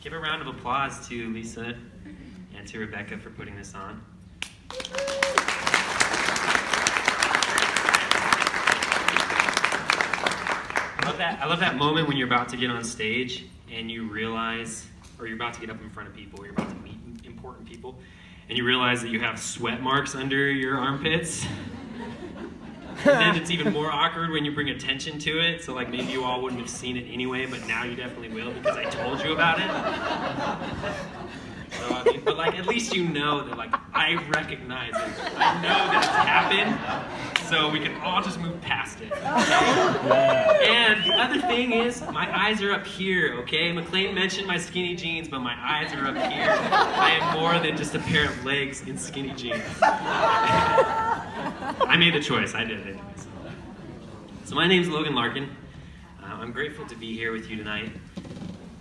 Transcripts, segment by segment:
Give a round of applause to Lisa and to Rebecca for putting this on. I love that moment when you're about to get on stage and you realize, or you're about to get up in front of people, or you're about to meet important people, and you realize that you have sweat marks under your armpits. And then it's even more awkward when you bring attention to it. So like maybe you all wouldn't have seen it anyway, but now you definitely will because I told you about it. So, I mean, but like at least you know that like I recognize it. I know that it's happened. So we can all just move past it. Okay? And the other thing is my eyes are up here, okay? McLean mentioned my skinny jeans, but my eyes are up here. I am more than just a pair of legs in skinny jeans. I made the choice. I did it anyways. So my name's Logan Larkin. I'm grateful to be here with you tonight.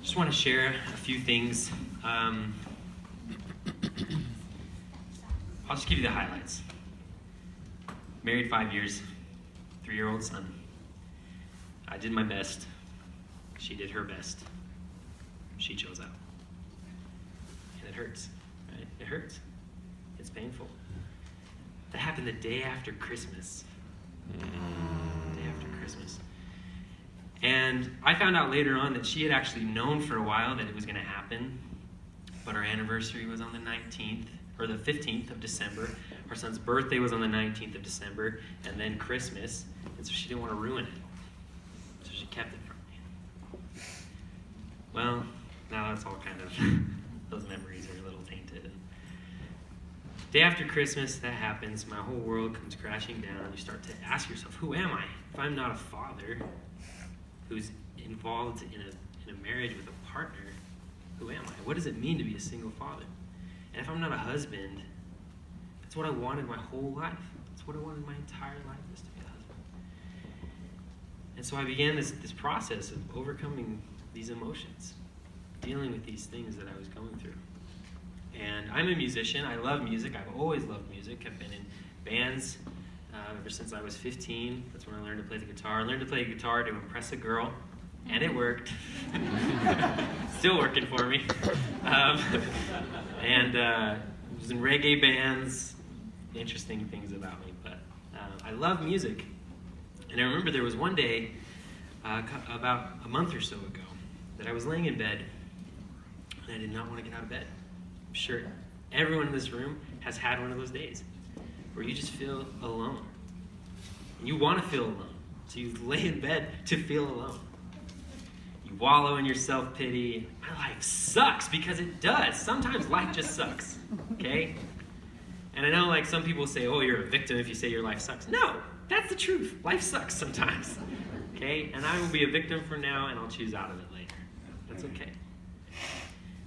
Just want to share a few things. I'll just give you the highlights. Married 5 years, 3-year-old son. I did my best. She did her best. She chose out. And it hurts, right? It hurts. It's painful. That happened the day after Christmas. Day after Christmas. And I found out later on that she had actually known for a while that it was going to happen. But our anniversary was on the 19th, or the 15th of December. Our son's birthday was on the 19th of December, and then Christmas. And so she didn't want to ruin it. So she kept it from me. Well, now that's all kind of, those memories are a little tainted. And day after Christmas, that happens. My whole world comes crashing down. You start to ask yourself, who am I? If I'm not a father who's involved in a marriage with a partner, who am I? What does it mean to be a single father? And if I'm not a husband, that's what I wanted my whole life. That's what I wanted my entire life, was to be a husband. And so I began this process of overcoming these emotions, dealing with these things that I was going through. And I'm a musician. I love music. I've always loved music. I've been in bands ever since I was 15. That's when I learned to play the guitar. I learned to play the guitar to impress a girl, and it worked. Still working for me. And I was in reggae bands, interesting things about me. But I love music. And I remember there was one day, about a month or so ago, that I was laying in bed, and I did not want to get out of bed. I'm sure everyone in this room has had one of those days where you just feel alone. And you want to feel alone, so you lay in bed to feel alone. You wallow in your self-pity. My life sucks, because it does. Sometimes life just sucks, okay? And I know like some people say, oh, you're a victim if you say your life sucks. No, that's the truth. Life sucks sometimes, okay? And I will be a victim for now, and I'll choose out of it later. That's okay.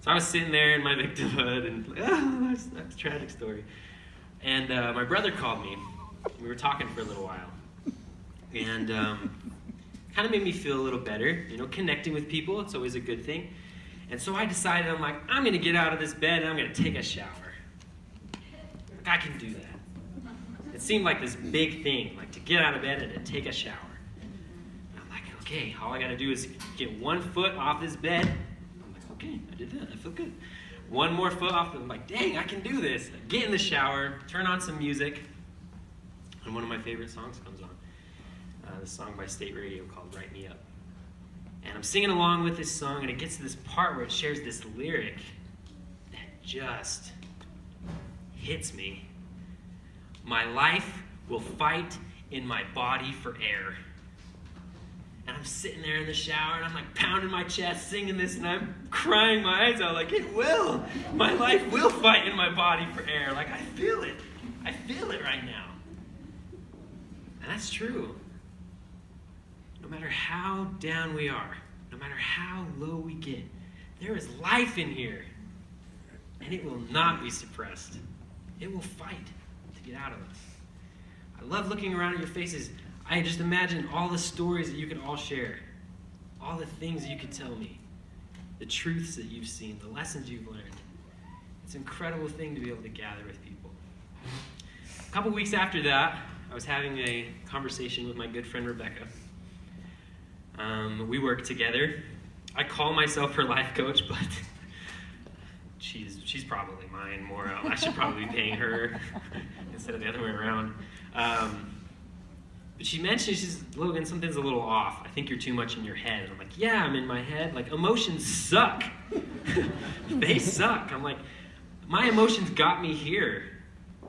So I was sitting there in my victimhood, and that's a tragic story. And my brother called me. We were talking for a little while. And kind of made me feel a little better. You know, connecting with people, it's always a good thing. And so I decided, I'm like, I'm going to get out of this bed and I'm going to take a shower. Like, I can do that. It seemed like this big thing, like to get out of bed and to take a shower. And I'm like, okay, all I got to do is get one foot off this bed. I'm like, okay, I did that. I feel good. One more foot off. I'm like, dang, I can do this. I get in the shower, turn on some music, and one of my favorite songs comes on. This song by State Radio called Write Me Up. And I'm singing along with this song, and it gets to this part where it shares this lyric that just hits me. My life will fight in my body for air. And I'm sitting there in the shower, and I'm like pounding my chest, singing this, and I'm crying my eyes out like, it will. My life will fight in my body for air. Like, I feel it. I feel it right now. And that's true. No matter how down we are, no matter how low we get, there is life in here. And it will not be suppressed. It will fight to get out of us. I love looking around at your faces. I just imagine all the stories that you could all share, all the things that you could tell me, the truths that you've seen, the lessons you've learned. It's an incredible thing to be able to gather with people. A couple weeks after that, I was having a conversation with my good friend Rebecca. We work together. I call myself her life coach, but she's probably mine more. I should probably be paying her instead of the other way around. But she mentioned, she's, Logan, something's a little off. I think you're too much in your head. And I'm like, yeah, I'm in my head. Like, emotions suck. They suck. I'm like, my emotions got me here.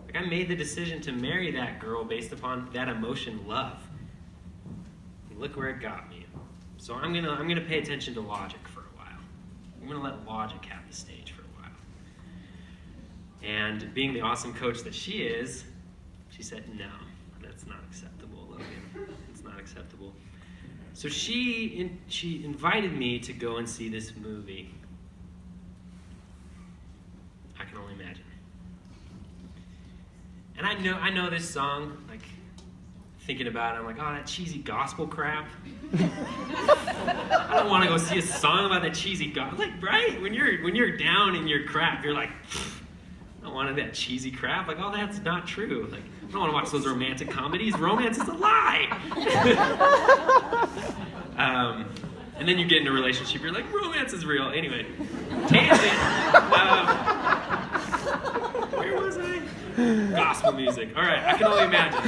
Like, I made the decision to marry that girl based upon that emotion, love. And look where it got me. So I'm gonna pay attention to logic for a while. I'm gonna let logic have the stage for a while. And being the awesome coach that she is, she said, no, that's not acceptable, Logan. It's not acceptable. So she invited me to go and see this movie. I can only imagine. And I know this song, like, thinking about it, I'm like, oh, that cheesy gospel crap. I don't want to go see a song about that cheesy gospel. Like, right? When you're down in your crap, you're like, I don't want that cheesy crap. Like, oh, that's not true. Like, I don't want to watch those romantic comedies. Romance is a lie. And then you get in a relationship, you're like, romance is real. Anyway, tangent. Where was I? Gospel music. All right, I can only imagine.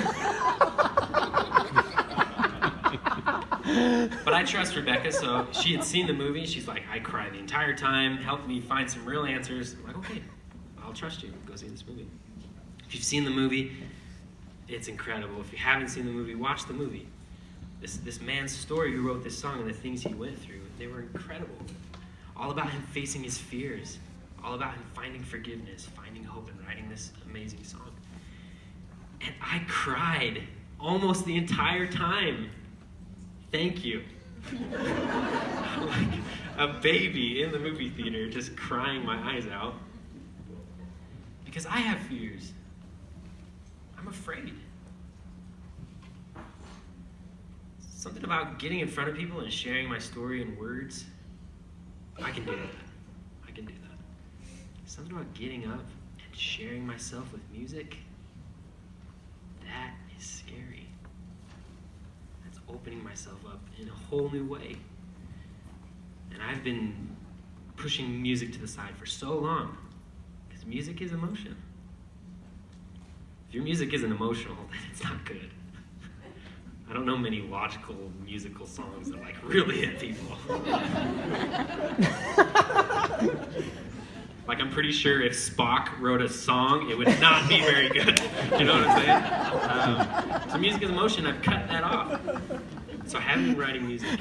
But I trust Rebecca, so she had seen the movie. She's like, I cried the entire time, helped me find some real answers. I'm like, okay, I'll trust you. Go see this movie. If you've seen the movie, it's incredible. If you haven't seen the movie, watch the movie. This man's story who wrote this song and the things he went through, they were incredible. All about him facing his fears. All about him finding forgiveness, finding hope, and writing this amazing song. And I cried almost the entire time. Thank you. Like a baby in the movie theater just crying my eyes out. Because I have fears. I'm afraid. Something about getting in front of people and sharing my story in words. I can do that. I can do that. Something about getting up and sharing myself with music. That is scary. That's opening myself up in a whole new way. And I've been pushing music to the side for so long. Because music is emotion. If your music isn't emotional, then it's not good. I don't know many logical musical songs that like really hit people. Like, I'm pretty sure if Spock wrote a song, it would not be very good. You know what I'm saying? So music is emotion. I've cut that off. So I haven't been writing music.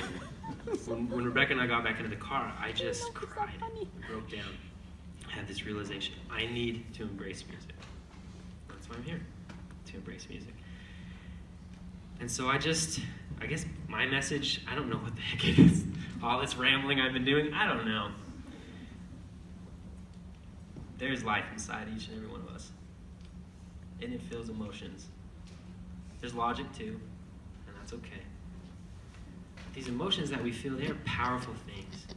When Rebecca and I got back into the car, I just cried. I broke down. I had this realization. I need to embrace music. That's why I'm here, to embrace music. And so I guess my message, I don't know what the heck it is. All this rambling I've been doing, I don't know. There's life inside each and every one of us. And it feels emotions. There's logic too, and that's okay. But these emotions that we feel, they are powerful things.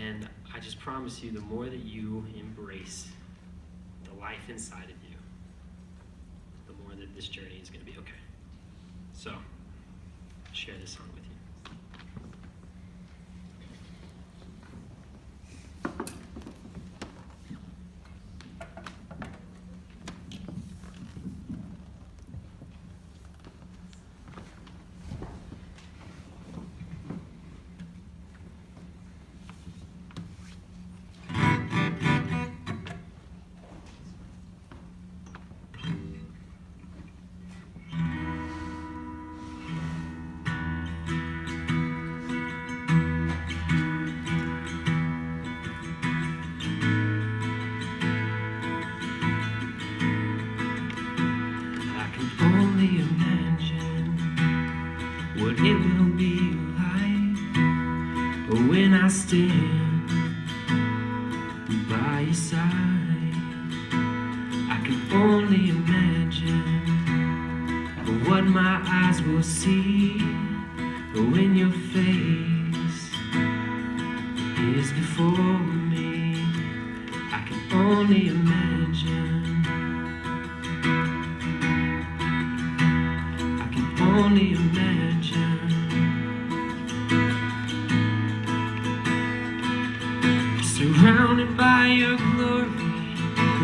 And I just promise you, the more that you embrace the life inside of you, the more that this journey is going to be okay. So, share this song with you. I stand by your side. I can only imagine what my eyes will see when your face is before me. I can only imagine. I can only imagine. Surrounded by your glory,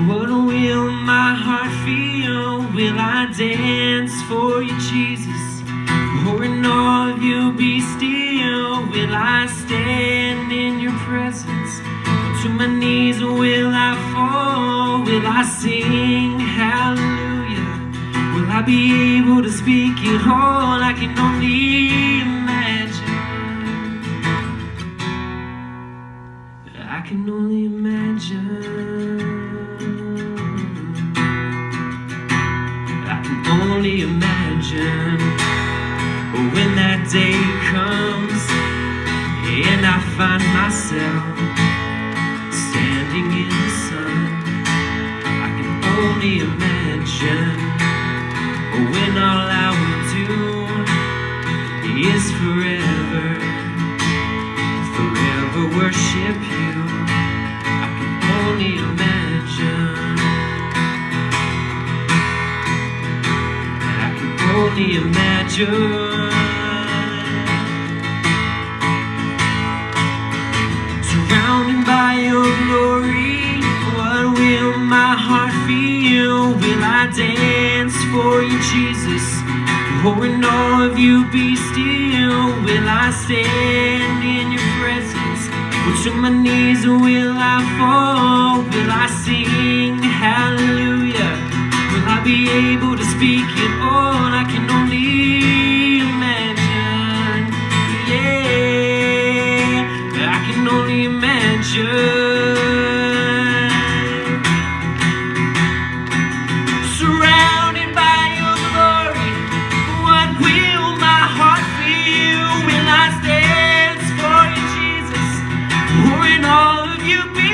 what will my heart feel? Will I dance for you, Jesus? Or in awe of you be still? Will I stand in your presence? To my knees will I fall? Will I sing hallelujah? Will I be able to speak it all? I can only imagine. I can only imagine. I can only imagine when that day comes and I find myself standing in the sun. I can only imagine when all I will do is forever worship you. I can only imagine. I can only imagine. Surrounded by your glory, what will my heart feel? Will I dance for you, Jesus? Or in awe of you be still? Will I stand in your presence? Or to my knees will I fall? Will I sing hallelujah? Will I be able to speak it all? I can only imagine. Yeah, I can only imagine. Surrounded by your glory, what will my heart feel? Will I dance for you, Jesus? Or in all of you be